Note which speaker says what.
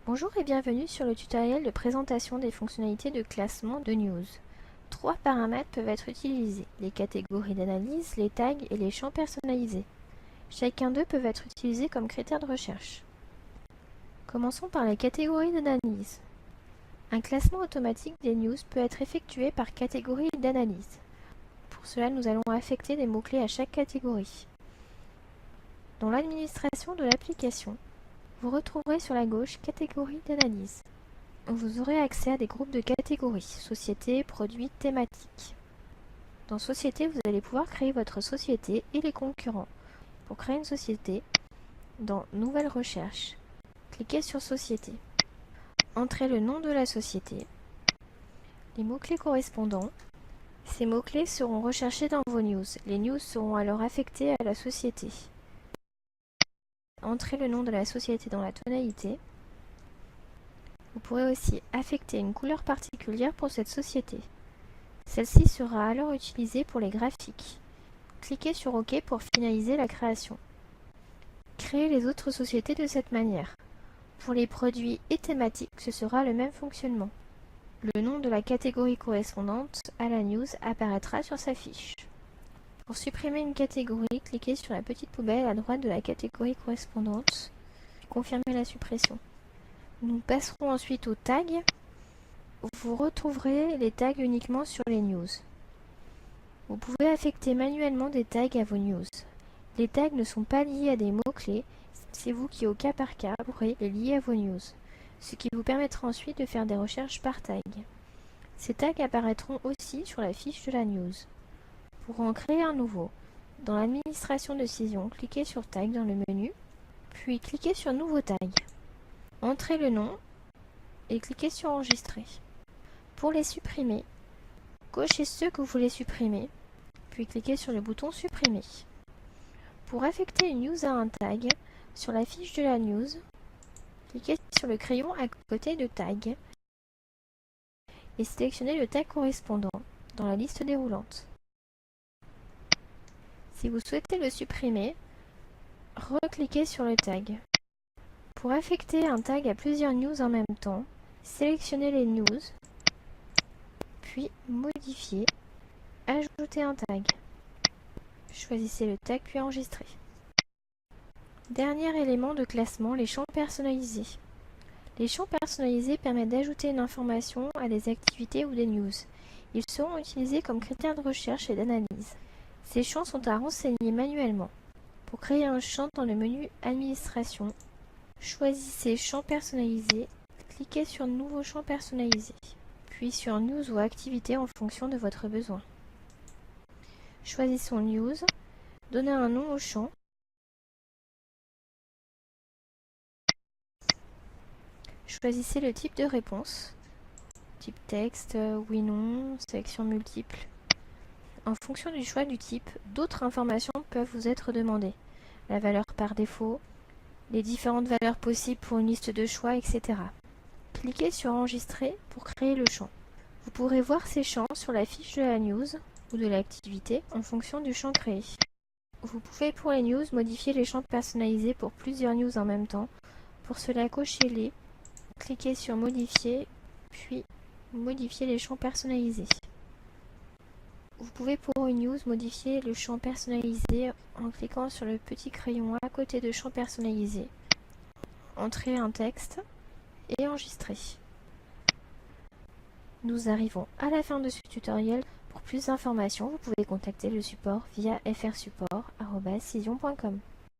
Speaker 1: Bonjour et bienvenue sur le tutoriel de présentation des fonctionnalités de classement de news. Trois paramètres peuvent être utilisés, les catégories d'analyse, les tags et les champs personnalisés. Chacun d'eux peut être utilisé comme critère de recherche. Commençons par les catégories d'analyse. Un classement automatique des news peut être effectué par catégorie d'analyse. Pour cela, nous allons affecter des mots-clés à chaque catégorie. Dans l'administration de l'application, vous retrouverez sur la gauche catégorie d'analyse. Vous aurez accès à des groupes de catégories, société, produits, thématiques. Dans société, vous allez pouvoir créer votre société et les concurrents. Pour créer une société, dans nouvelle recherche, cliquez sur société. Entrez le nom de la société, les mots-clés correspondants. Ces mots-clés seront recherchés dans vos news. Les news seront alors affectées à la société. Entrez le nom de la société dans la tonalité. Vous pourrez aussi affecter une couleur particulière pour cette société. Celle-ci sera alors utilisée pour les graphiques. Cliquez sur OK pour finaliser la création. Créez les autres sociétés de cette manière. Pour les produits et thématiques, ce sera le même fonctionnement. Le nom de la catégorie correspondante à la news apparaîtra sur sa fiche. Pour supprimer une catégorie, cliquez sur la petite poubelle à droite de la catégorie correspondante, puis confirmez la suppression. Nous passerons ensuite aux tags. Vous retrouverez les tags uniquement sur les news. Vous pouvez affecter manuellement des tags à vos news. Les tags ne sont pas liés à des mots-clés, c'est vous qui au cas par cas pourrez les lier à vos news, ce qui vous permettra ensuite de faire des recherches par tag. Ces tags apparaîtront aussi sur la fiche de la news. Pour en créer un nouveau, dans l'administration de Cision, cliquez sur Tag dans le menu, puis cliquez sur Nouveau tag. Entrez le nom et cliquez sur Enregistrer. Pour les supprimer, cochez ceux que vous voulez supprimer, puis cliquez sur le bouton Supprimer. Pour affecter une news à un tag, sur la fiche de la news, cliquez sur le crayon à côté de Tag et sélectionnez le tag correspondant dans la liste déroulante. Si vous souhaitez le supprimer, recliquez sur le tag. Pour affecter un tag à plusieurs news en même temps, sélectionnez les news, puis modifier, ajouter un tag. Choisissez le tag puis enregistrer. Dernier élément de classement, les champs personnalisés. Les champs personnalisés permettent d'ajouter une information à des activités ou des news. Ils seront utilisés comme critères de recherche et d'analyse. Ces champs sont à renseigner manuellement. Pour créer un champ dans le menu Administration, choisissez Champ personnalisé, cliquez sur Nouveau champ personnalisé, puis sur News ou Activité en fonction de votre besoin. Choisissons News, donnez un nom au champ, choisissez le type de réponse, type texte, oui, non, sélection multiple. En fonction du choix du type, d'autres informations peuvent vous être demandées. La valeur par défaut, les différentes valeurs possibles pour une liste de choix, etc. Cliquez sur Enregistrer pour créer le champ. Vous pourrez voir ces champs sur la fiche de la news ou de l'activité en fonction du champ créé. Vous pouvez pour les news modifier les champs personnalisés pour plusieurs news en même temps. Pour cela, cochez-les, cliquez sur Modifier, puis modifier les champs personnalisés. Vous pouvez pour une news modifier le champ personnalisé en cliquant sur le petit crayon à côté de champ personnalisé. Entrez un texte et enregistrer. Nous arrivons à la fin de ce tutoriel. Pour plus d'informations, vous pouvez contacter le support via frsupport@cision.com.